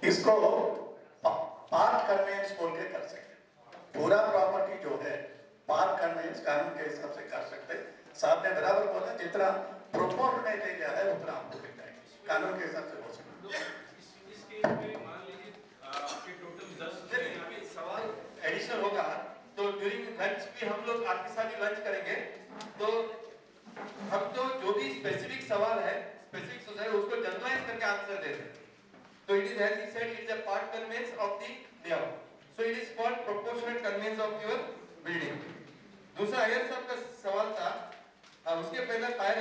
इसको part convince बोल के कर सकते। पूरा प्रॉपर्टी जो है पार्ट कन्वेंस कानून के हिसाब से कर सकते। साहब ने बराबर बोला, जितना प्रोपोर्शनेट एरिया है उतना आपको मिल जाएगा, कानून के हिसाब से हो सकता है। इस केस में मान लीजिए आपके टोटल 10 सवाल एडिशनल होगा तो ड्यूरिंग लंच भी हम लोग आपके साथ ही लंच करेंगे, तो हम तो जो भी स्पेसिफिक सवाल है स्पेसिफिक सोसाइटी उसको जनरलाइज करके आंसर दे रहे हैं। तो it is as he said, it is a part conveyance of the layout, so it is called proportionate conveyance of your building. दूसरा अय्यर साहब का सवाल था, उसके पहले फायर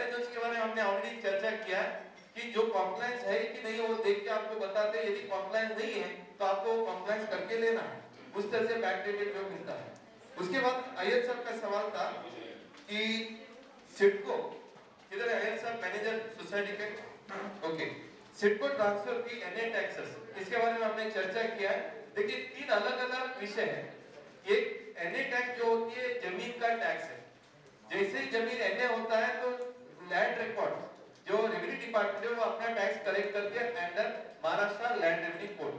एनओसी के बारे में हमने ऑलरेडी चर्चा किया है कि जो कॉम्प्लायंस है कि नहीं वो देख के आपको बताते हैं। यदि कॉम्प्लायंस नहीं है तो आपको कॉम्प्लायंस करके लेना है, उस तरह से बैकडेटेड जो मिलता है। उसके बाद अय्यर साहब का सवाल था कि सिडको, इधर अय्यर साहब मैनेजर सोसाइटी के, okay, CIDCO transfer fee NA taxes, इसके बारे में हमने चर्चा किया है। देखिए 3 अलग-अलग विषय है। एक एनए टैक्स जो होती है जमीन का टैक्स है, जैसे ही जमीन एनए होता है तो लैंड रिकॉर्ड जो रेवेन्यू डिपार्टमेंट है वो अपना टैक्स कलेक्ट करते हैं under Maharashtra land revenue code.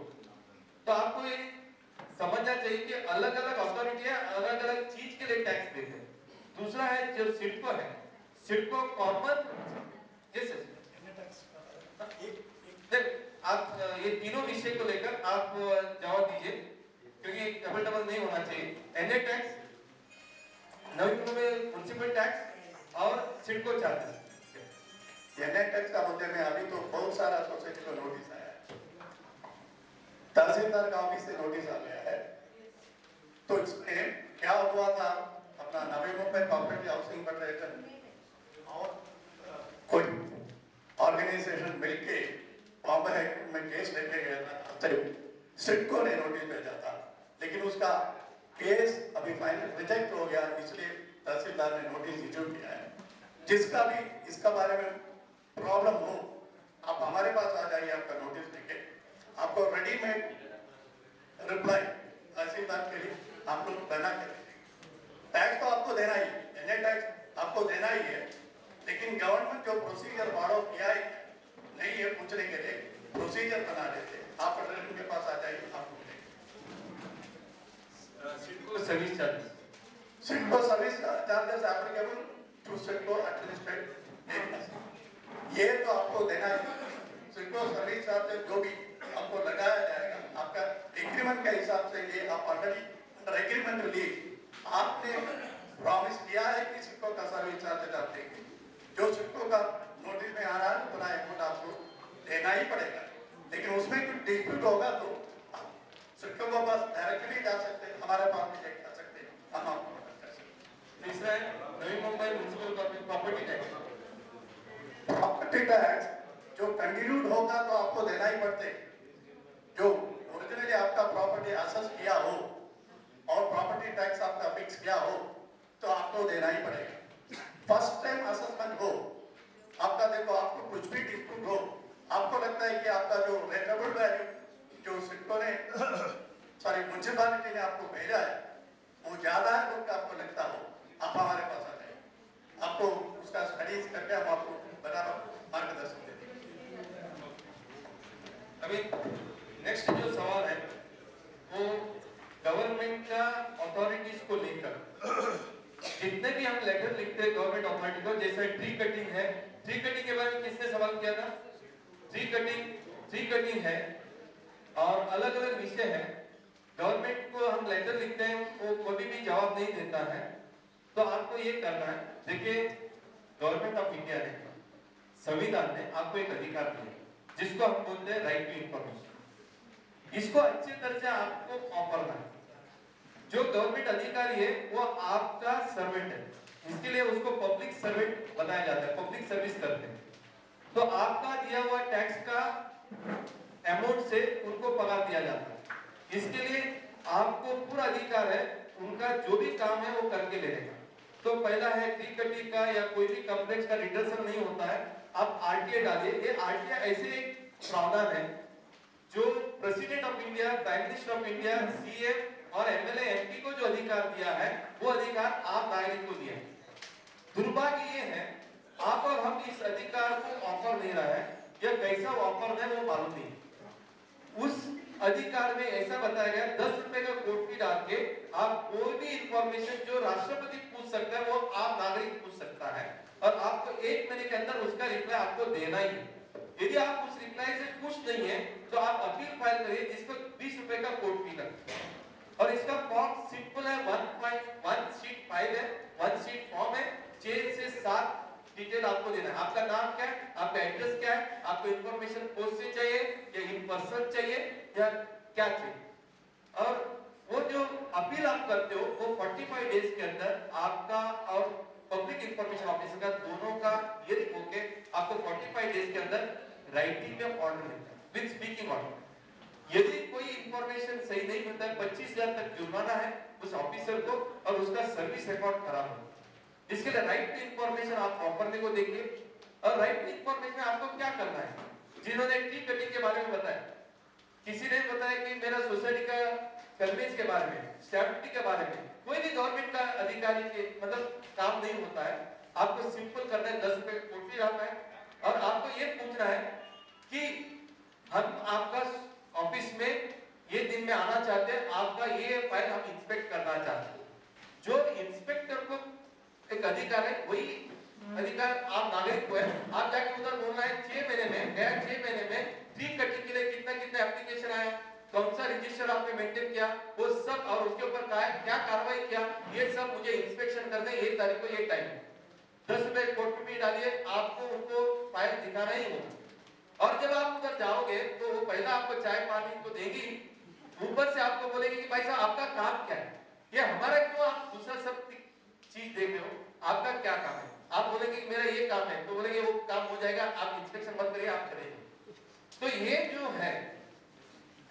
तो आपको ये समझना चाहिए कि अलग-अलग अथॉरिटी है, अलग-अलग चीज के लिए टैक्स देते हैं। दूसरा है जो सिडको है, सिडको कॉमन जैसे आप ये तीनों विषय को लेकर आप जवाब दीजिए, क्योंकि डबल नहीं होना चाहिए। एनए टैक्स, नवीन में म्युनिसिपल टैक्स और सिडको चार्जेस। एनए टैक्स का मुद्दे में अभी तो बहुत सारा सोसाइटी को नोटिस आया है, तहसीलदार का ऑफिस से नोटिस आ गया है। तो इसमें क्या हुआ था, अपना Navi Mumbai corporative housing federation और कोई ऑर्गेनाइजेशन मिलके बॉम्बे में केस लेके गया था, सिडको ने नोटिस भेजा था, लेकिन उसका केस अभी फाइनल रिजेक्ट हो गया, इसलिए तहसीलदार ने नोटिस इशू किया है। जिसका भी इसका बारे में प्रॉब्लम हो आप हमारे पास आ जाइए, आपका नोटिस लेके आपको रेडीमेड रिप्लाई तहसीलदार के लिए आप लोग बना के देंगे। टैक्स तो आपको देना ही है, एनए टैक्स आपको देना ही है, लेकिन गवर्नमेंट जो प्रोसीजर फॉलो किया है नहीं है पूछने के लिए प्रोसीजर बना देते। आप फेडरेशन के पास आ जाइए, आपको CIDCO service charges, CIDCO service charges applicable to CIDCO administrative areas, ये तो आपको देना है। सिडको सर्विस चार्जेस जो भी आपको लगाया जाएगा आपका एग्रीमेंट के हिसाब से, ये आप ऑलरेडी अंडर एग्रीमेंट रिलीज आपने प्रॉमिस किया है कि सिडको का सर्विस चार्जेस आप देंगे। जो सिडको का नोटिस में आ रहा है उतना अमाउंट आपको देना ही पड़ेगा, लेकिन उसमें कुछ डिस्प्यूट होगा तो सिडको को पास डायरेक्टली जा सकते हैं, हमारे पास भी जा सकते हैं, हम आपको मदद कर सकते हैं। तीसरा है Navi Mumbai municipal property tax. Property tax जो कंटिन्यूड होगा तो आपको देना ही पड़ते। जो ओरिजिनली आपका प्रॉपर्टी असेस किया हो और प्रॉपर्टी टैक्स आपका फिक्स किया हो तो आपको देना ही पड़ेगा। फर्स्ट टाइम असेसमेंट हो आपका, देखो आपको कुछ भी डिस्प्यूट हो, आपको लगता है कि आपका जो रेंटेबल वैल्यू जो सिडको ने सॉरी म्युनिसिपैलिटी ने आपको भेजा है वो ज्यादा है तो आपको लगता हो, आप हमारे पास आ जाए, आपको उसका स्टडीज करके हम आपको बराबर मार्गदर्शन देंगे। अभी नेक्स्ट जो सवाल है वो गवर्नमेंट का अथॉरिटीज को लेकर जितने भी हम लेटर लिखते हैं गवर्नमेंट अथॉरिटी को, जैसे ट्री कटिंग है, ट्री कटिंग के बारे में किसने सवाल किया था? ट्री कटिंग है और अलग अलग विषय है। गवर्नमेंट को हम लेटर लिखते हैं वो कभी भी जवाब नहीं देता है, तो आपको ये करना है। देखिए गवर्नमेंट ऑफ इंडिया ने, संविधान ने आपको एक अधिकार दिया जिसको हम बोलते हैं राइट टू इंफॉर्मेशन। इसको अच्छी तरह से आपको ऑफर है। जो गवर्नमेंट अधिकारी है वो आपका सर्वेंट है, इसके लिए उसको पब्लिक सर्वेंट बताया जाता है, पब्लिक सर्विस करते हैं। तो आपका दिया हुआ टैक्स का अमाउंट से उनको पगार दिया जाता है, इसके लिए आपको पूरा अधिकार है उनका जो भी काम है वो करके लेने का। तो पहला है ट्री कटिंग का या कोई भी कॉम्प्लेक्स का रिडर्सल नहीं होता है, आप आरटीआई डालिए। ये आरटीआई ऐसे एक प्रावधान है जो president of India, prime minister of India, CM और एमएलए एमपी को जो अधिकार दिया है वो अधिकार आप नागरिक को दिया है। दुर्भाग्य ये है आप और हम इस अधिकार को ऑफर नहीं रहा है, या कैसा ऑफर है वो मालूम नहीं। अधिकार में ऐसा बताया गया 10 रुपए का कोड फी डाल के आप कोई भी इंफॉर्मेशन जो राष्ट्रपति पूछ सकता है वो आप नागरिक पूछ सकता है और आपको 1 महीने के अंदर उसका रिप्लाई आपको देना ही है। यदि आप उस रिप्लाई से खुश नहीं है तो आप अपील फाइल करिए जिसको 20 रुपए का कोड फी लगता है। और इसका फॉर्म सिंपल है, 1 शीट फाइल है, 1 शीट फॉर्म है, 6 से 7 डिटेल आपको देना है। आपका नाम क्या है, आपका एड्रेस क्या है, आपको इंफॉर्मेशन पोस्ट से चाहिए या इन पर्सन चाहिए या क्या चाहिए। और वो जो अपील आप करते हो वो 45 डेज के अंदर आपका और पब्लिक इंफॉर्मेशन ऑफिसर का दोनों का हियरिंग होके आपको 45 डेज के अंदर राइटिंग में ऑर्डर मिलता है विद स्पीकिंग ऑर्डर। यदि कोई इंफॉर्मेशन सही नहीं मिलता है 25,000 तक जुर्माना है उस ऑफिसर को और उसका सर्विस रिकॉर्ड खराब होगा। इसके लिए राइट टू इंफॉर्मेशन आप प्रॉपर्ली को देखिए। और राइट टू इंफॉर्मेशन में आपको क्या करना है, जिन्होंने ट्री कटिंग के बारे में बताया, किसी ने बताया कि मेरा सोसाइटी का कन्वेंस के बारे में, स्टैट्यूटरी के बारे में, कोई भी गवर्नमेंट का अधिकारी के मतलब काम नहीं होता है। आपको सिंपल करना है, 10 रुपए कोड फी डालना है और आपको ये पूछना है कि हम आपका ऑफिस में ये दिन में आना चाहते हैं, आपका ये फाइल हम इंस्पेक्ट करना चाहते हैं। जो इंस्पेक्टर को एक अधिकार है वही अधिकार आप नागरिक को है। आप जाके उधर बोलना है 6 महीने में गया, 6 महीने में ट्री कटिंग के लिए कितना कितना एप्लीकेशन आया, कौन सा रजिस्टर आपने मेंटेन किया, वो सब और उसके ऊपर क्या कार्रवाई किया, ये सब मुझे इंस्पेक्शन करना है, ये तारीख को ये टाइम। 10 रुपए कोड फी डालिए, आपको उनको फाइल दिखाना ही होगा। और जब आप उधर जाओगे तो वो पहला आपको चाय पानी को देगी, ऊपर से आपको बोलेगी कि भाई साहब आपका काम क्या है, ये हमारा क्यों आप दूसरा सब चीज देख रहे हो, आपका क्या काम है। आप बोलेंगे कि मेरा ये काम है तो बोलेंगे वो काम हो जाएगा, आप इंस्पेक्शन मत करिए, आप करेंगे। तो ये जो है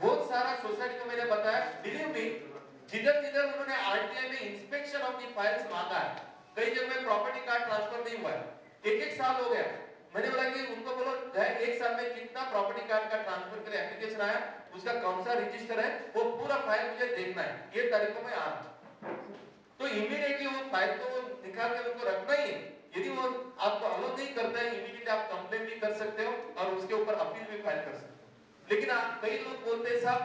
बहुत सारा सोसाइटी को मैंने बताया, बिलीव मी, जिधर जिधर उन्होंने आरटीआई में इंस्पेक्शन ऑफ दी फाइल्स मांगा है, कई जगह में प्रॉपर्टी कार्ड ट्रांसफर नहीं हुआ है, 1-1 साल हो गया। मैंने बोला कि उनको बोलो 1 साल में कितना प्रॉपर्टी कार्ड का ट्रांसफर के लिए एप्लीकेशन आया, उसका कौन सा रजिस्टर है, वो पूरा फाइल मुझे देखना है, ये तारीखों में आ रहा। तो इमीडिएटली वो फाइल को निकाल के उनको रखना ही है। यदि वो आपको अलाउ नहीं करता है, इमीडिएटली आप कंप्लेंट भी कर सकते हो और उसके ऊपर अपील भी फाइल कर सकते हो। लेकिन कई लोग बोलते हैं साहब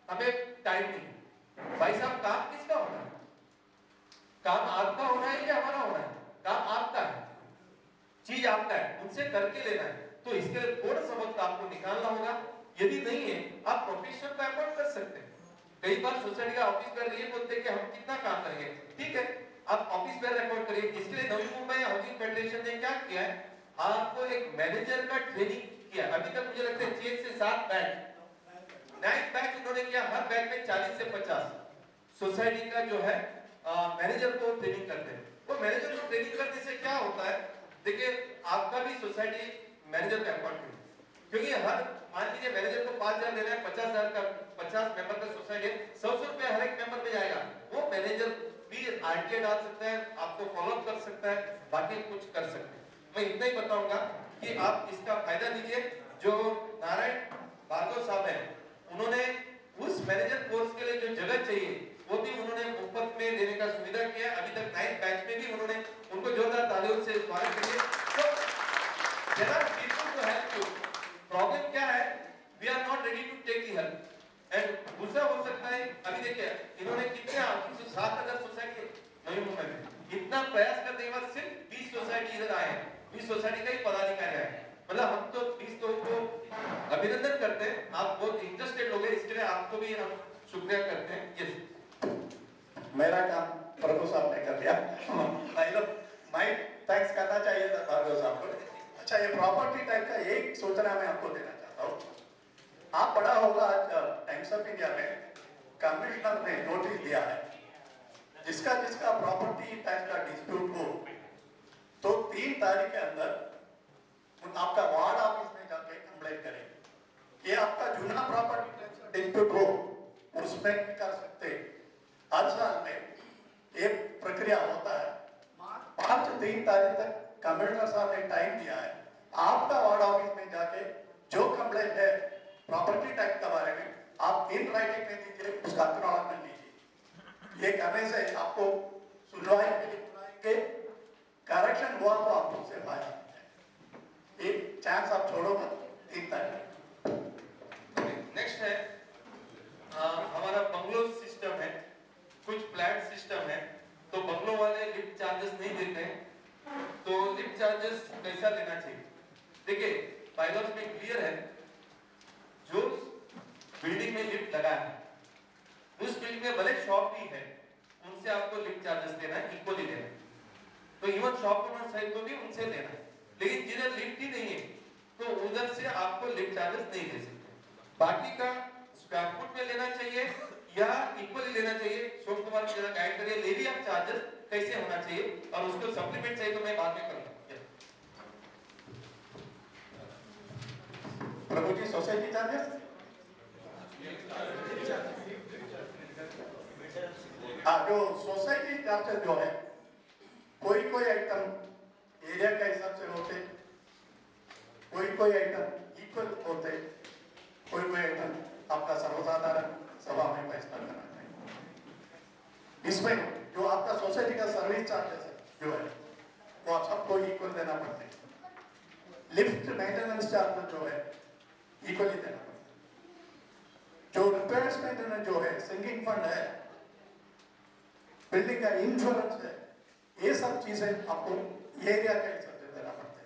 हमें टाइम नहीं। भाई साहब काम किसका होना है, काम आपका होना है या हमारा होना है, काम आपका है, चीज आपका है, उनसे करके लेना है। तो इसके लिए थोड़ा सा वक्त आपको निकालना होगा। यदि नहीं है आप प्रोफेशनल को अपॉइंट कर सकते हैं। कई बार सोसाइटी का ऑफिस पर ये बोलते हैं कि हम कितना काम करेंगे, ठीक है आप ऑफिस पर रिपोर्ट करिए। इसके लिए नवी मुंबई हाउसिंग फेडरेशन ने क्या किया है, आपको एक मैनेजर का ट्रेनिंग किया। अभी तक मुझे लगता है 6 से 7 बैच, 9 बैच उन्होंने किया, हर बैच में 40 से 50 सोसाइटी का जो है मैनेजर को ट्रेनिंग करते हैं। वो मैनेजर को ट्रेनिंग करने से क्या होता है, देखिए आपका भी सोसाइटी मैनेजर का अपॉइंट करिए, क्योंकि हर मान लीजिए मैनेजर को 5,000 देना है, 50,000 का 50 मेंबर का सोसाइटी, 100 रुपए हर एक मेंबर में जाएगा। वो मैनेजर भी आरटीआई डाल सकता है, आपको फॉलो अप कर सकता है, बाकी कुछ कर सकते हैं। मैं इतना ही बताऊंगा कि आप इसका फायदा लीजिए। जो नारायण भार्गव साहब है, उन्होंने उस मैनेजर कोर्स के लिए जो जगह चाहिए वो भी उन्होंने मुफ्त में देने का सुविधा किया। अभी तक 9 बैच में भी उन्होंने, उनको जोरदार तालियों से स्वागत करिए। तो जरा पीपल को हेल्प टू, प्रॉब्लम क्या है, we are not ready to take the help. And दूसरा हो सकता है, अभी देखिए इन्होंने कितने 7,000 सोसाइटी नवी मुंबई में, इतना प्रयास करने के बाद सिर्फ 20 सोसाइटी इधर आए हैं, 20 सोसाइटी का ही पदाधिकारी आए। मतलब हम तो 20 लोगों को अभिनंदन करते हैं, आप बहुत इंटरेस्टेड लोग हैं, इसके लिए आपको भी हम शुक्रिया करते हैं। यस, मेरा काम प्रभु साहब ने कर दिया। मैं थैंक्स करना चाहिए था भार्गव साहब को। अच्छा, ये प्रॉपर्टी टाइप का एक सूचना मैं आपको देना चाहता हूँ। आप पढ़ा होगा आज टाइम्स ऑफ इंडिया में कमिश्नर ने नोटिस दिया है, जिसका जिसका प्रॉपर्टी टैक्स का डिस्प्यूट हो तो 3 तारीख के अंदर आपका वार्ड ऑफिस में जाके कंप्लेंट करें। ये आपका जूना प्रॉपर्टी टैक्स का डिस्प्यूट हो उसमें कर सकते। हर साल में ये प्रक्रिया होता है। मार्च 3 तारीख तक कमिश्नर साहब ने टाइम दिया है। आपका वार्ड ऑफिस में जाके जो कंप्लेंट है प्रॉपर्टी टैक्स के बारे में आप इन राइटिंग में दीजिए, उसका अक्नॉलेजमेंट लीजिए। ये करने से आपको सुनवाई के करेक्शन हुआ तो आपको उससे फायदा है। एक चांस आप छोड़ोगे 3 तारीख। नेक्स्ट है लगाया है, उस बिल्डिंग में भले शॉप भी है, उनसे आपको लिफ्ट चार्जेस देना है, इक्वली देना है। तो इवन शॉप ओनर साइड को भी उनसे देना है। लेकिन जिधर लिफ्ट ही नहीं है तो उधर से आपको लिफ्ट चार्जेस नहीं दे सकते। बाकी का स्क्वायर फुट में लेना चाहिए या इक्वली लेना चाहिए, शोक कुमार जी जरा गाइड करिए, ले भी आप चार्जेस कैसे होना चाहिए और उसको सप्लीमेंट चाहिए तो मैं बाद में करूंगा। प्रभु जी सोसाइटी चार्जेस, हाँ जो सोसाइटी चार्जेस जो है कोई आइटम एरिया के हिसाब से होते, कोई आइटम इक्वल होते, कोई आइटम आपका सर्वसाधारण सभा में फैसला करना चाहिए। इसमें जो आपका सोसाइटी का सर्विस चार्जेस है जो है वो आप सबको इक्वल देना पड़ता है। लिफ्ट मेंटेनेंस चार्जेस जो है इक्वली देना पड़ता है। जो रिपेयर्स मेंटेनेंस जो है, सिंकिंग फंड है, बिल्डिंग का इंश्योरेंस है, ये सब चीजें आपको एरिया के हिसाब से देना पड़ता है।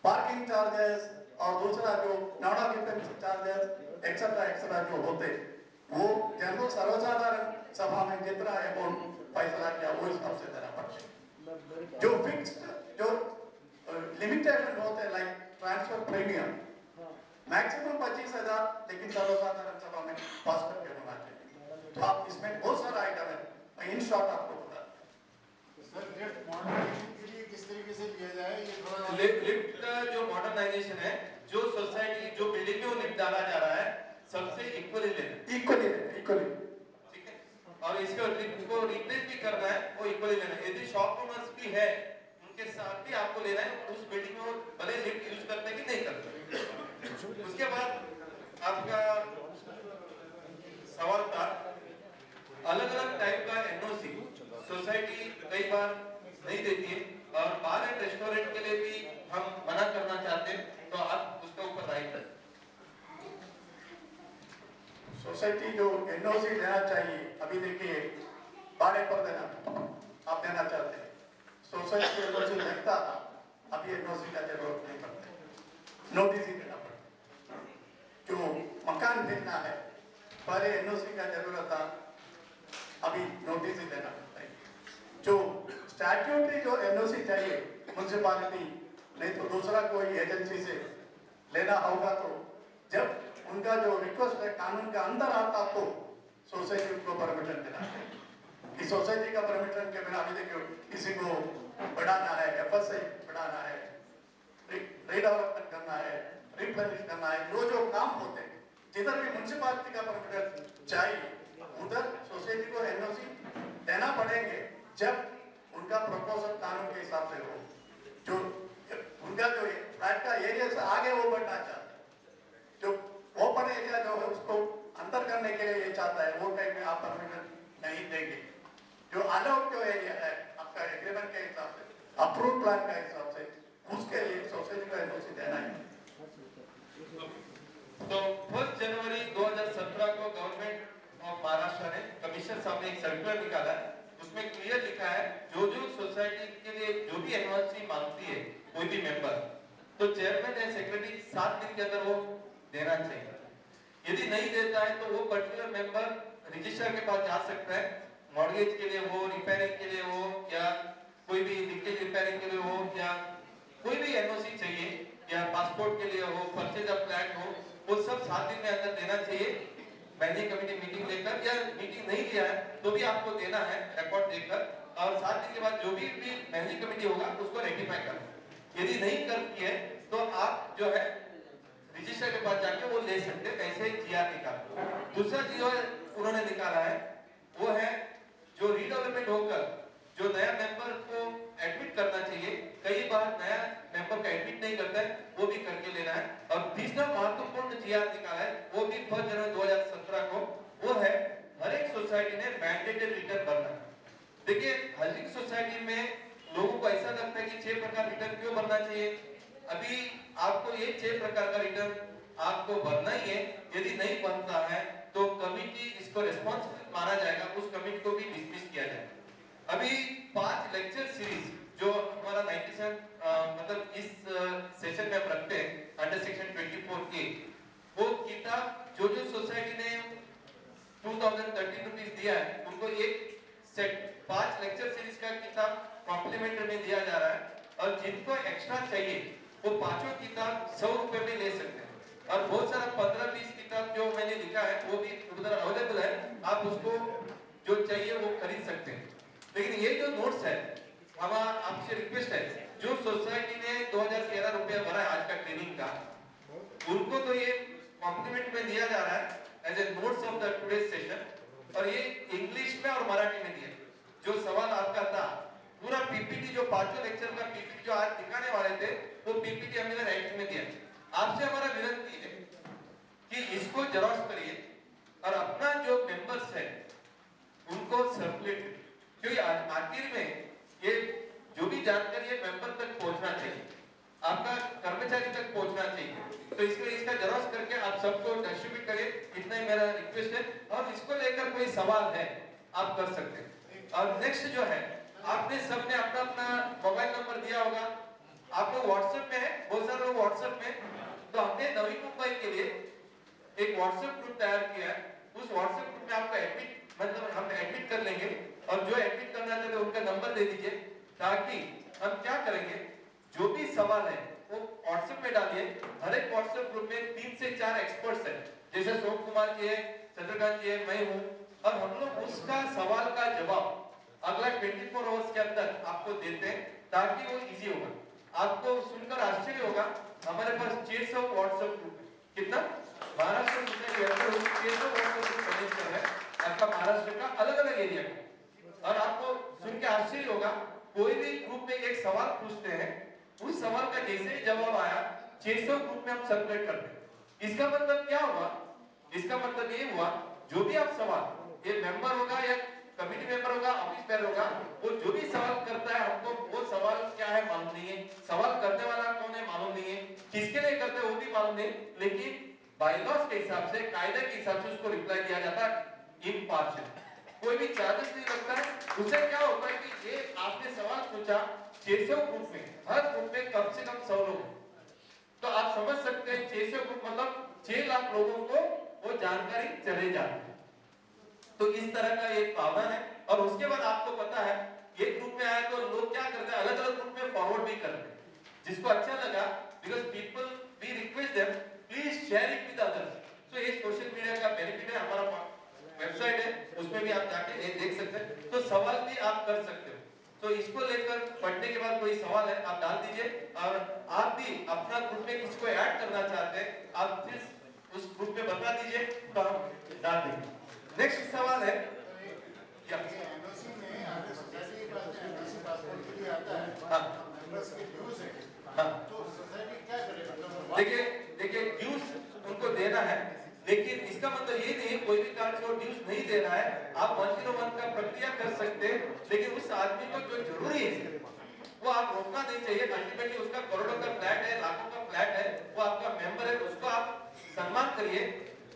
पार्किंग चार्जेस और दूसरा जो नॉन ऑक्यूपेंसी चार्जेस एक्सेट्रा जो होते वो जनरल सर्वसाधारण सभा में जितना अमाउंट फैसला किया वो हिसाब से देना पड़ता है। जो फिक्स्ड जो लिमिटेशन होते हैं लाइक ट्रांसफर प्रीमियम मैक्सिमम 25,000, लेकिन सर्वसाधारण सभा में पास करके होना चाहिए। तो आप इसमें बहुत सारा आइटम है, मैं इन शॉर्ट आपको बता सर लिफ्ट मॉडर्नाइजेशन के लिए किस तरीके से लिया जाए ये थोड़ा लिफ्ट का जो मॉडर्नाइजेशन है, जो सोसाइटी जो बिल्डिंग में वो लिफ्ट डाला जा रहा है सबसे इक्वली लेना, इक्वली ठीक है। और इसको लिफ्ट को रिप्लेस भी करना है वो इक्वली लेना है। यदि शॉप ओनर्स भी है उनके साथ भी आपको लेना है, उस बिल्डिंग में वो भले लिफ्ट यूज करते हैं कि नहीं करते। उसके बाद आपका सवाल था अलग अलग टाइप का एनओसी सोसाइटी कई बार नहीं देती है और बार एंड रेस्टोरेंट के लिए भी हम मना करना चाहते हैं, तो आप उसके ऊपर राय करें। सोसाइटी जो एनओसी देना चाहिए, अभी देखिए बारे पर देना आप देना चाहते हैं, सोसाइटी एनओसी देखता था, अभी एनओसी का जरूरत नहीं पड़ता, नोटिस ही देना पड़ता। जो मकान देना है पहले एनओसी का जरूरत था, अभी नोटिस ही देना पड़ता है। जो स्टैट्यूटरी जो एनओसी चाहिए म्युनिसिपालिटी नहीं तो दूसरा कोई एजेंसी से लेना होगा, तो जब उनका जो रिक्वेस्ट है कानून के अंदर आता तो सोसाइटी को परमिशन देना चाहिए। कि सोसाइटी का परमिशन के बिना अभी देखिए किसी को बढ़ाना है, एफएसआई बढ़ाना है, रीडेवलपमेंट करना है, रिप्लेनिश करना है, जो काम होते हैं जिधर भी म्युनिसिपालिटी का परमिशन चाहिए उधर सोसाइटी को एनओसी देना पड़ेंगे जब उनका प्रपोजल कानून के हिसाब से हो, जो उनका जो फ्लैट का एरिया से आगे वो बढ़ना चाहते हैं, जो ओपन एरिया जो है उसको अंदर करने के लिए ये चाहता है, वो टाइम में आप परमिशन नहीं देंगे। जो अलाउड जो एरिया है आपका एग्रीमेंट के हिसाब से, अप्रूव प्लान के हिसाब से, उसके लिए सोसाइटी को एनओसी देना है। तो 1 जनवरी 2017 को गवर्नमेंट ऑफ महाराष्ट्र ने कमिश्नर साहब ने एक सर्कुलर निकाला है, उसमें क्लियर लिखा है जो सोसाइटी के लिए जो भी एनओसी मांगती है कोई भी मेंबर, तो चेयरमैन या सेक्रेटरी 7 दिन के अंदर वो देना चाहिए। यदि नहीं देता है तो वो पर्टिकुलर मेंबर रजिस्ट्रार के पास जा सकता है, मॉर्गेज के लिए हो, रिपेयरिंग के लिए हो, या कोई भी लीकेज रिपेयरिंग के लिए हो, या कोई भी एनओसी चाहिए, या पासपोर्ट के लिए हो, परचेज ऑफ फ्लैट हो, वो सब 7 दिन में अंदर देना चाहिए। मैनेजिंग कमेटी मीटिंग लेकर, या मीटिंग नहीं लिया है तो भी आपको देना है रिकॉर्ड देकर, और 7 दिन के बाद जो भी मैनेजिंग कमेटी होगा उसको रेटिफाई करना। यदि नहीं करती है तो आप जो है रजिस्टर के पास जाके वो ले सकते हैं, कैसे जीआर निकाल। दूसरा चीज उन्होंने निकाला है वो है जो रीडेवलपमेंट होकर जो नया मेंबर को एडमिट करना चाहिए, कई बार नया मेंबर का एडमिट नहीं करता है, वो भी करके लेना है। और तीसरा महत्वपूर्ण जीआर निकाला है वो भी 1 जनवरी 2017 को, वो है हर एक सोसाइटी ने मैंडेटेड रिटर्न भरना। देखिए हर एक सोसाइटी में लोगों को ऐसा लगता है कि 6 प्रकार रिटर्न क्यों भरना चाहिए। अभी आपको ये 6 प्रकार का रिटर्न आपको भरना ही है। यदि नहीं बनता है तो कमिटी इसको रिस्पॉन्सिबल माना जाएगा, उस कमिटी को भी डिसमिस किया जाएगा। अभी 5 लेक्चर सीरीज जो हमारा 97 मतलब इस सेशन में हम रखते हैं अंडर सेक्शन 24A, वो किताब जो सोसाइटी ने रुपीज दिया है, उनको एक सेट 5 लेक्चर सीरीज का किताब कॉम्प्लीमेंट्री में दिया जा रहा है, और जिनको एक्स्ट्रा चाहिए वो पांचों किताब 100 रुपए में ले सकते हैं। और बहुत सारा 15-20 किताब जो मैंने लिखा है वो भी उधर अवेलेबल है, आप उसको जो चाहिए वो खरीद सकते हैं। लेकिन ये जो नोट्स है, हम आपसे रिक्वेस्ट है, जो सोसाइटी ने 2013 रुपया भरा है आज का ट्रेनिंग का, उनको तो ये कॉम्प्लीमेंट में दिया जा रहा है as a notes of the today's session, और ये इंग्लिश में और मराठी में दिया। जो सवाल आपका था पूरा पीपीटी, जो पांचों लेक्चर का पीपीटी जो आज दिखाने वाले थे, वो पीपीटी हमने राइट में दिया। आपसे हमारा विनती है कि इसको जेरॉक्स करिए और अपना जो मेंबर्स है उनको सर्कुलेट, क्योंकि आखिर में ये जो भी जानकारी है मेंबर तक पहुंचना चाहिए, आपका कर्मचारी तक पहुंचना चाहिए। तो इसलिए इसका जेरॉक्स करके आप सबको डिस्ट्रीब्यूट करिए, इतना ही मेरा रिक्वेस्ट है। और इसको लेकर कोई सवाल है आप कर सकते हैं। और नेक्स्ट जो है, आपने सबने अपना अपना मोबाइल नंबर दिया होगा, आप लोग व्हाट्सएप में है, बहुत सारे लोग व्हाट्सएप में, तो हमने नवी मुंबई के लिए एक व्हाट्सएप ग्रुप तैयार किया है। उस व्हाट्सएप ग्रुप में आपका एडमिट, मतलब हम एडमिट कर लेंगे, और जो एडमिट करना चाहते हैं उनका नंबर दे दीजिए, ताकि हम क्या करेंगे, जो भी सवाल है वो व्हाट्सएप में डालिए। हर एक व्हाट्सएप ग्रुप में 3 से 4 एक्सपर्ट्स हैं, जैसे सोम कुमार जी है, चंद्रकांत जी है, मैं हूँ, और हम लोग उसका सवाल का जवाब अगला 24 आवर्स के अंदर आपको देते हैं, ताकि वो इजी होगा। आपको सुनकर आश्चर्य होगा, हमारे पास 600 व्हाट्सएप ग्रुप है। कितना? महाराष्ट्र में 600 व्हाट्सएप ग्रुप मैनेज कर रहे हैं आपका महाराष्ट्र का अलग अलग एरिया का। और आपको सुन के आश्चर्य होगा, कोई भी ग्रुप में एक सवाल पूछते हैं, उस सवाल का जैसे ही जवाब आया 600 ग्रुप में हम सर्कुलेट करते हैं। इसका मतलब क्या हुआ? इसका मतलब ये हुआ, जो भी आप सवाल, ये मेंबर होगा या कमिटी मेंबर होगा, ऑफिस बेयर होगा, वो जो भी सवाल करता है, हमको वो सवाल क्या है मालूम नहीं है, सवाल करने वाला कौन है मालूम नहीं है, किसके लिए करते हैं वो भी मालूम नहीं, लेकिन बायलॉज के हिसाब से, कायदे के हिसाब से उसको रिप्लाई दिया जाता है इम्पार्शियल, कोई भी चार्जेस नहीं लगता है। उससे क्या होता है कि ये आपने सवाल पूछा 600 ग्रुप में, हर ग्रुप में कम से कम 100 लोग, तो आप समझ सकते हैं 600 ग्रुप मतलब 6 लाख लोगों को वो जानकारी चले जाती है। तो इस तरह का एक प्रावधान है। और उसके बाद आपको पता है, ये ग्रुप में आया तो लोग क्या करते हैं, अलग अलग ग्रुप में फॉरवर्ड भी करते हैं, जिसको अच्छा लगा, because people we request them please share it with others. So ये सोशल मीडिया का बेनिफिट है, हमारा वेबसाइट है, उसमें भी आप जाके ये देख सकते हैं, तो सवाल भी आप कर सकते हो। तो इसको लेकर पढ़ने के बाद कोई सवाल है आप डाल दीजिए, और आप भी अपना ग्रुप में किसी को ऐड करना चाहते हैं, आप प्लीज उस ग्रुप में बता दीजिए, तो हम डाल देंगे। नेक्स्ट सवाल है, क्या एनओसी में आपके सोसाइटी के पास एनओसी पासपोर्ट के लिए आता है, हाँ, मेंबर्स के ड्यूज है, हाँ, तो सोसाइटी क्या करे? मतलब देखिए ड्यूज उनको देना है, लेकिन इसका मतलब ये नहीं कोई भी कारण से वो ड्यूज नहीं दे रहा है, आप 101 का प्रक्रिया कर सकते हैं, लेकिन उस आदमी को जो जरूरी है वो आप रोकना नहीं चाहिए। अल्टीमेटली उसका करोड़ों का फ्लैट है, लाखों का फ्लैट है, वो आपका मेंबर है, उसको आप सम्मान करिए।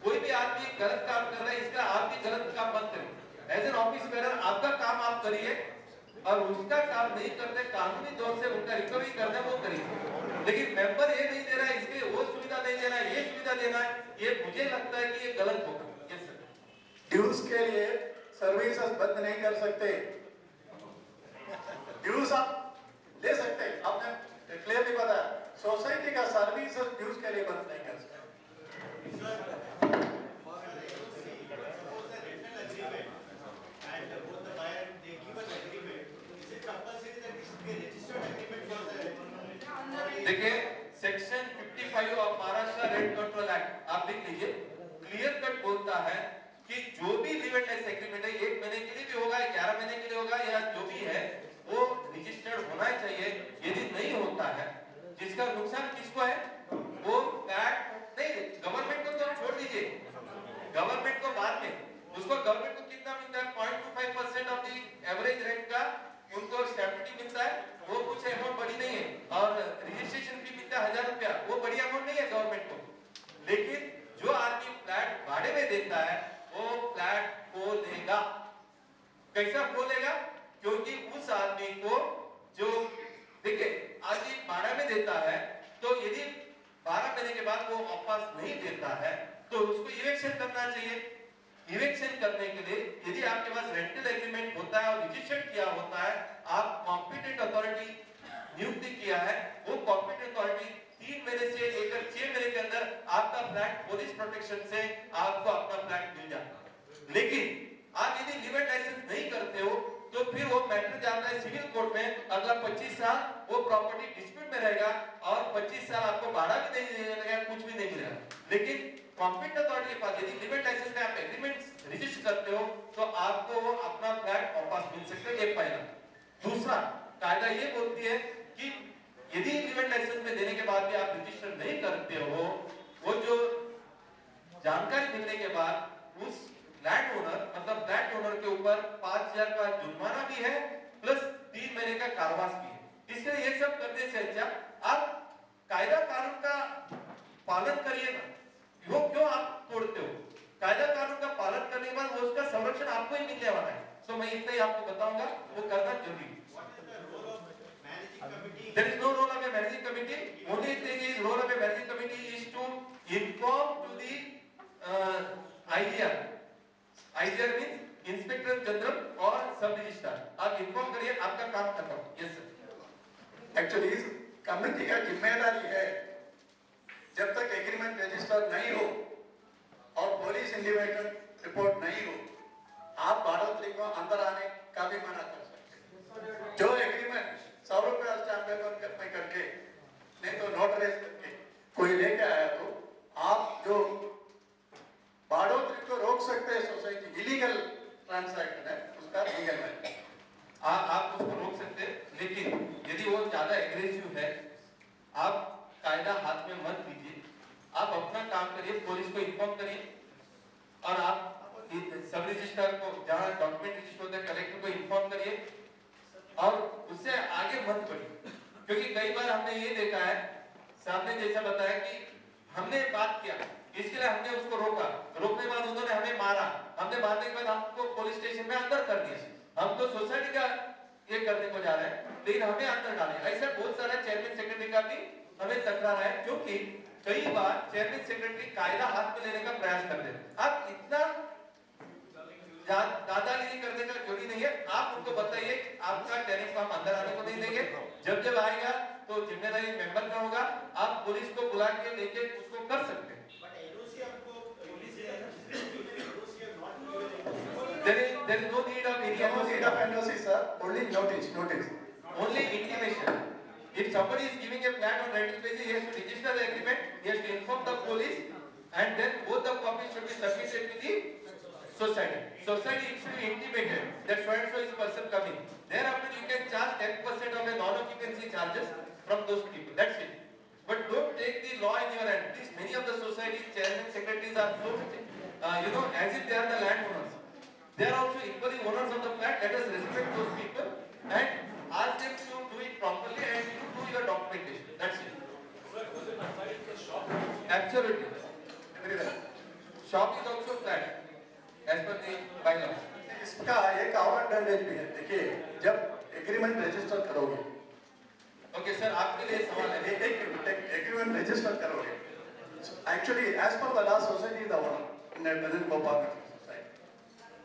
कोई भी आदमी गलत काम कर रहा है, इसका आप भी गलत काम मत करिए। एज एन ऑफिस बेरर आपका काम आप करिए, और उसका काम नहीं करते, कानूनी तौर से उनका रिकवरी करना है वो करिए। लेकिन मेंबर ये नहीं दे रहा है, इसके वो सुविधा नहीं दे रहा है, ये सुविधा देना है, ये मुझे लगता है कि ये गलत होगा। Yes sir. ड्यूज के लिए सर्विसेज बंद नहीं कर सकते, ड्यूज आप ले सकते हैं, आपने क्लियरली बताया, सोसाइटी का सर्विसेज ड्यूज के लिए बंद नहीं कर सकते। देखिए section 55 of Maharashtra rent control act आप लिख लीजिए, क्लियर कट बोलता है कि जो भी लिमिटलेस एग्रीमेंट है, 1 महीने के लिए भी होगा, 11 महीने के लिए होगा, या जो भी है वो रजिस्टर्ड होना चाहिए। यदि नहीं होता है, जिसका नुकसान किसको है, वो फ्लैट नहीं, गवर्नमेंट को तो छोड़ दीजिए, गवर्नमेंट को बाद में, उसको गवर्नमेंट को कितना मिलता है, 0.25% ऑफ द एवरेज रेंट का उनको स्टैट्यूटरी मिलता है, वो कुछ अमाउंट बड़ी नहीं है, और रजिस्ट्रेशन फी मिलता है 1000 रुपया, वो बड़ी अमाउंट नहीं है गवर्नमेंट को। लेकिन जो आदमी फ्लैट भाड़े में देता है वो फ्लैट खो लेगा। कैसा खोलेगा? क्योंकि उस आदमी को जो, देखिए आदमी भाड़ा में देता है, तो यदि 12 महीने के बाद वो वापस नहीं देता है तो उसको इवेक्शन करना चाहिए। इवेक्शन करने के लिए यदि आपके पास रेंटल एग्रीमेंट होता है और रजिस्टर्ड किया होता है, आप कॉम्पिटेंट अथॉरिटी नियुक्ति किया है, वो कॉम्पिटेंट अथॉरिटी 3 महीने से लेकर 6 महीने के अंदर आपका फ्लैट पुलिस प्रोटेक्शन से आपको अपना फ्लैट मिल जाता है। लेकिन आप यदि लिव-इन लाइसेंस नहीं करते हो तो फिर वो मैटर जाता है सिविल कोर्ट में, अगला 25 साल वो प्रॉपर्टी डिस्प्यूट में रहेगा और 25 साल आपको भाड़ा भी नहीं मिलेगा, कुछ भी नहीं मिलेगा। लेकिन कॉम्पिटेंट अथॉरिटी के पास यदि लिव-इन लाइसेंस में आप एग्रीमेंट रजिस्टर करते हो तो आपको वो अपना फ्लैट वापस मिल सकता है, ये पहला। दूसरा कायदा ये बोलती है कि यदि लिव-इन लाइसेंस में देने के बाद भी आप रजिस्टर नहीं करते हो, वो जो जानकारी मिलने के बाद उस लैंड ओनर मतलब फ्लैट ओनर के ऊपर 5,000 का जुर्माना भी है प्लस 3 महीने का कारावास भी है। इसलिए ये सब करने से अच्छा आप कायदा कानून का पालन करिए ना, वो क्यों आप तोड़ते हो? कायदा कानून का पालन करने के बाद वो उसका संरक्षण आपको ही मिलने वाला है। सो मैं इतना ही आपको बताऊंगा, वो करना जरूरी है। There is no role of a managing committee. Only thing is role of a managing committee is to inform to the IGR. IGR means Inspector General और सब रजिस्ट्रार। आप इन्फॉर्म करिए, आपका काम खत्म। Yes sir. एक्चुअली इस committee का जिम्मेदारी है, जब तक एग्रीमेंट रजिस्टर नहीं हो और पुलिस इंडिपेंडेंट रिपोर्ट नहीं हो, आप बाढ़ोतरी को अंदर आने का भी मना कर सकते हैं। जो एग्रीमेंट 100 रुपया स्टैम्प पेपर में करके नहीं तो नोटराइज करके कोई लेके आया तो आप जो बाढ़ोतरी को रोक सकते हैं, सोसाइटी इलीगल ट्रांजैक्शन है उसका लीगल है, आप उसको रोक सकते हैं। लेकिन यदि वो ज्यादा एग्रेसिव है, आप कायदा हाथ में मत लीजिए, आप अपना काम करिए, पुलिस को इन्फॉर्म करिए और आप सब रजिस्ट्रार को जहां डॉक्यूमेंट रजिस्टर होता है कलेक्टर को इन्फॉर्म करिए और उससे आगे मत बढ़िए। क्योंकि कई बार हमने ये देखा है, साहब ने जैसा बताया कि हमने बात किया, इसके लिए हमने उसको रोका, रोकने के बाद उन्होंने हमें मारा, हमने मारने के बाद हमको पुलिस स्टेशन में अंदर कर दिया। हम तो सोसाइटी का ये करने को जा रहे हैं लेकिन हमें अंदर डाले। ऐसा बहुत सारा चेयरमैन सेक्रेटरी का भी हमें तकरार है, क्योंकि कई बार चेयरमैन सेक्रेटरी कायदा हाथ में लेने का प्रयास करते हैं। आप इतना दादागिरी करने का जरूरी नहीं है, आप उनको बताइए आपका टेरेस को हम अंदर आने को नहीं देंगे, जब जब आएगा तो जिम्मेदारी मेंबर का होगा, आप पुलिस को बुला के लेके उसको कर सकते हैं। There is no need of any NOC sir, only notice. Only intimation. If somebody is giving a flat on rental basis, he has to register the agreement, he has to inform the police, and then both the copies should be submitted to the society. Society should be intimated that so and so is person coming. Thereafter you can charge 10% of the non-occupancy charges from those people. That's it. But don't take the law in your hand. Please, many of the societies, chairmen, secretaries are so as if they are the landowners. They are also equally owners of the flat. Let us respect those people and ask them to do it properly and you do your documentation. That's it. Sir, was it applied to the shop? Absolutely. Very well. Shop is also flat as per the bylaws. इसका एक और advantage भी है, देखिए जब agreement register करोगे, Okay, sir, आपके लिए सवाल है। एग्रीमेंट रजिस्टर करोगे, actually as per the law society is the owner in a present cooperative society.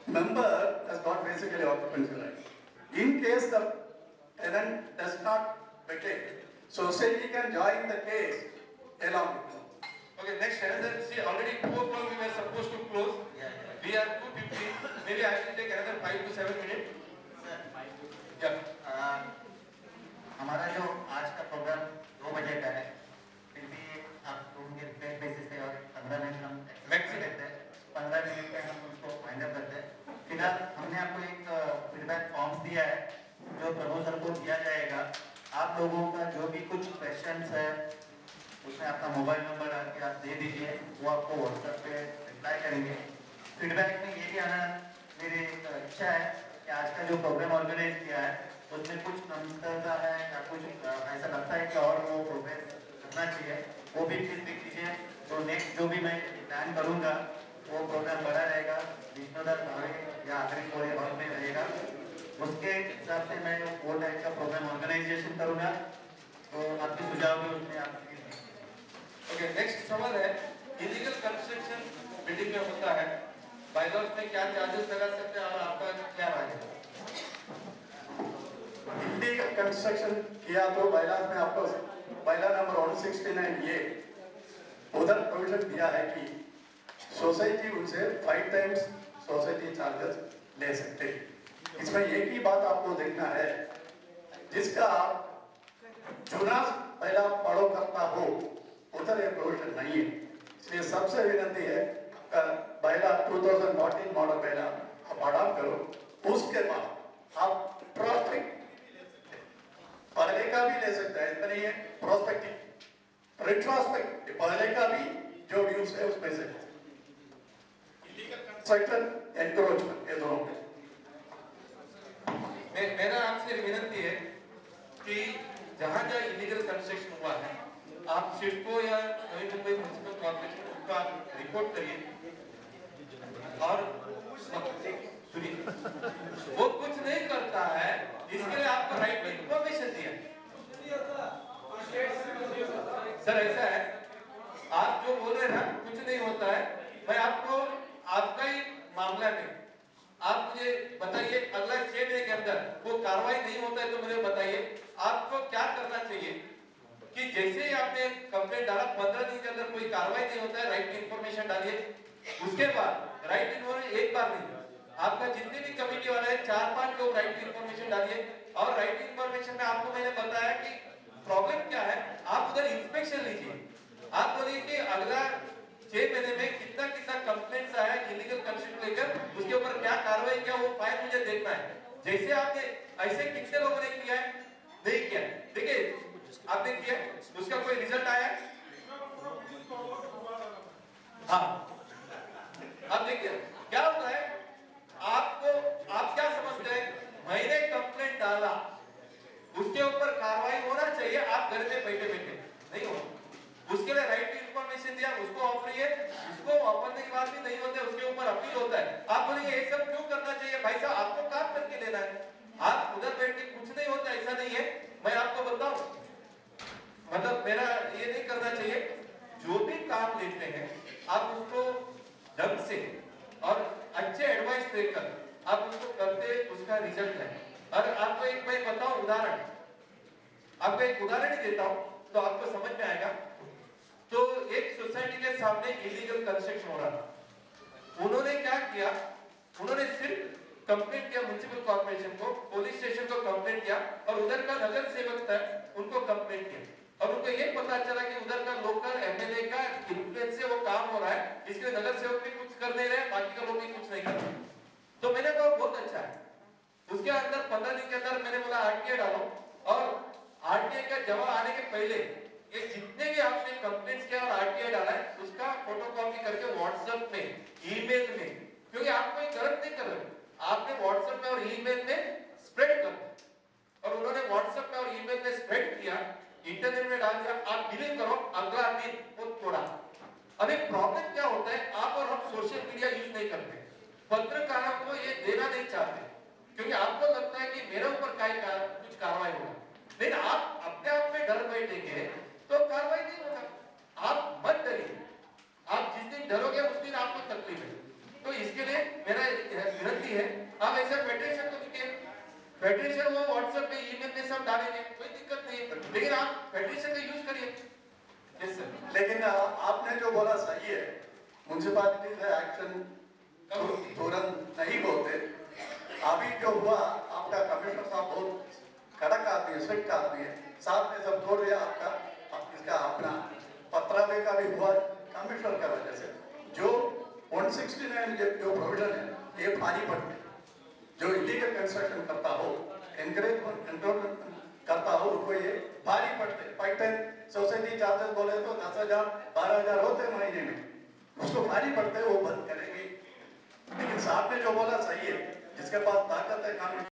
Member has got basically occupancy right. In case the tenant does not vacate, society can join the case along with them. Okay, next another. See, already 2 o'clock we were supposed to close. We are 2:50. Maybe I will take another 5 to 7 minutes. Yeah. हमारा जो आज का programme 2 बजे का है, फिर भी आप लोगों के रिक्वेस्ट बेसिस पे और 15 मिनट हम मैक्सिमम देते हैं, 15 मिनट पे हम उसको फाइंड अप करते हैं। फिलहाल हमने आपको एक फीडबैक फॉर्म्स दिया है जो प्रभु सर को दिया जाएगा। आप लोगों का जो भी कुछ क्वेश्चंस है उसमें अपना मोबाइल नंबर आके आप दे दीजिए, वो आपको व्हाट्सएप पे रिप्लाई करेंगे। फीडबैक में ये भी आना मेरी इच्छा है कि आज का जो प्रोग्राम ऑर्गेनाइज किया है उसमें कुछ कमतरता है या कुछ ऐसा लगता है कि और वो प्रोग्रेस करना चाहिए, वो भी प्लीज लिख दीजिए। तो नेक्स्ट जो भी मैं प्लान करूँगा वो प्रोग्राम बड़ा रहेगा, विष्णुदत्त भावे या आखिरी पूरे हॉल में रहेगा, उसके हिसाब से मैं वो टाइप का प्रोग्राम ऑर्गेनाइजेशन करूँगा। तो आपके सुझाव भी उसमें आप Okay, next सवाल है, इलीगल कंस्ट्रक्शन बिल्डिंग में होता है बायलॉज में क्या चार्जेस लगा सकते हैं और आपका क्या राय है? इलीगल कंस्ट्रक्शन किया तो बायलॉज में आपको बायलॉ नंबर 169 ये उधर प्रोविजन दिया है कि सोसाइटी उनसे 5 टाइम्स सोसाइटी चार्जेस ले सकते हैं। इसमें एक ही बात आपको देखना है, जिसका आप चुना पहला फॉलो करता हो उधर ये प्रोविजन नहीं है। इसलिए सबसे विनती है पहला 2014 मॉडल पहला आप अडॉप्ट करो, उसके बाद आप प्रोस्पेक्ट पहले का भी ले सकते हैं, इतना नहीं है प्रोस्पेक्टिव रिट्रोस्पेक्ट पहले का भी जो व्यूज है उसमें से कंस्ट्रक्शन एनक्रोचमेंट ये दोनों पे मेरा आपसे विनती है कि जहां जहां इलीगल कंस्ट्रक्शन हुआ है आप सिडको या नवी मुंबई म्युनिसिपल कॉर्पोरेशन उसका रिपोर्ट करिए और सुनिए, वो कुछ नहीं करता है, इसके लिए आपको राइट टू इंफॉर्मेशन दिया। सर ऐसा है, आप जो बोल रहे हैं ना कुछ नहीं होता है, मैं आपको आपका ही मामला में आप मुझे बताइए अगला 6 महीने के अंदर वो कार्रवाई नहीं होता है तो मुझे बताइए आपको क्या करना चाहिए कि जैसे ही आपने कंप्लेंट डाला 15 दिन के अंदर कोई कार्रवाई नहीं होता है, राइट इन्फॉर्मेशन डालिए। उसके बाद राइट इन्फॉर्मेशन एक बार नहीं, आपका जितने भी कमेटी वाला है 4-5 लोग राइट इन्फॉर्मेशन डालिए और राइट इन्फॉर्मेशन में आपको मैंने बताया कि प्रॉब्लम क्या है, आप उधर इंस्पेक्शन लीजिए। आप बोलिए कि अगला 6 महीने में कितना कितना कंप्लेंट्स आया इलीगल कंस्ट्रक्शन लेकर, उसके ऊपर क्या कार्रवाई किया वो फाइल मुझे देखना है। जैसे आपने ऐसे कितने लोगों ने किया है, नहीं किया, देखिए आपने किया उसका कोई रिजल्ट आया? हाँ, अब देखिए क्या होता है, आपको आप क्या समझते हैं, मैंने कंप्लेंट डाला उसके ऊपर कार्रवाई होना चाहिए, आप घर में बैठे बैठे नहीं हो, उसके लिए राइट टू इंफॉर्मेशन दिया, उसको ऑफरिए, उसको ऑफरने के बाद भी नहीं होता है, उसके ऊपर अपील होता है। आप बोलेंगे ये सब क्यों करना चाहिए? भाई साहब आपको काम करके लेना है, आप उधर बैठ के कुछ नहीं होता, ऐसा नहीं है। मैं आपको बताऊं, मतलब मेरा ये नहीं करना चाहिए, जो भी काम लेते हैं आप उसको ढंग से और अच्छे एडवाइस देकर आप उसको करते, उसका रिजल्ट है। और आपको एक मैं बताऊं उदाहरण, आपको एक उदाहरण ही देता हूं तो आपको समझ में आएगा। तो एक सोसाइटी के सामने इलीगल कंस्ट्रक्शन हो रहा था, उन्होंने क्या किया, उन्होंने सिर्फ कंप्लेंट किया म्युनिसिपल कॉर्पोरेशन को, पुलिस स्टेशन को कंप्लेंट किया और उधर का नगर सेवक था उनको कंप्लेंट किया और उनको ये पता चला कि उधर का लोकल एमएलए का इन्फ्लुएंस से वो काम हो रहा है, इसके नगर सेवक भी कुछ कर नहीं रहे, बाकी का लोग भी कुछ नहीं कर रहे। तो मैंने कहा बहुत अच्छा है, उसके अंदर 15 दिन के अंदर मैंने बोला आरटीआई डालो और आरटीआई का जवाब आने के पहले ये जितने भी आपने कंप्लेंट्स किया और आरटीआई डाला है उसका फोटोकॉपी करके व्हाट्सएप में, ईमेल में, क्योंकि आप कोई गलत नहीं कर रहे, आपने व्हाट्सएप में और ईमेल में स्प्रेड कर और उन्होंने व्हाट्सएप में और ईमेल में स्प्रेड किया, इंटरनेट में डाल दिया, आप डिलीट करो, अगला दिन वो तोड़ा। अभी प्रॉब्लम क्या होता है, आप और हम सोशल मीडिया यूज नहीं करते, पत्रकारों को ये देना नहीं चाहते क्योंकि आपको लगता है कि मेरे ऊपर कुछ कार्रवाई होगा, लेकिन आप अपने आप में डर बैठेंगे तो कार्रवाई नहीं होगा। आप मत डरिए, आप जिस दिन डरोगे उस दिन आपको तकलीफ है। तो इसके लिए मेरा विनती है, आप ऐसा फेडरेशन को लिखिए, फेडरेशन वो व्हाट्सएप पे ईमेल में सब डालेंगे, कोई दिक्कत नहीं है, लेकिन आप फेडरेशन का यूज करिए। Yes sir. लेकिन आपने जो बोला सही है, म्युनिसिपैलिटी से एक्शन तुरंत नहीं होते। अभी जो हुआ, आपका कमिश्नर साहब बहुत कड़क आदमी है, स्ट्रिक्ट आदमी है, साथ में सब छोड़ दिया आपका, इसका अपना पत्रालय का भी हुआ कमिश्नर का वजह से। जो 169 जो प्रोविजन है ये भारी पड़ते, जो इलीगल कंस्ट्रक्शन करता हो, एनकरेजमेंट करता हो, उनको ये भारी पड़ते। 5 टाइम सोसाइटी चार्जेस बोले तो 10,000 12,000 होते महीने में, उसको भारी पड़ते, वो बंद करेंगे। लेकिन साहब ने जो बोला सही है, जिसके पास ताकत है कानून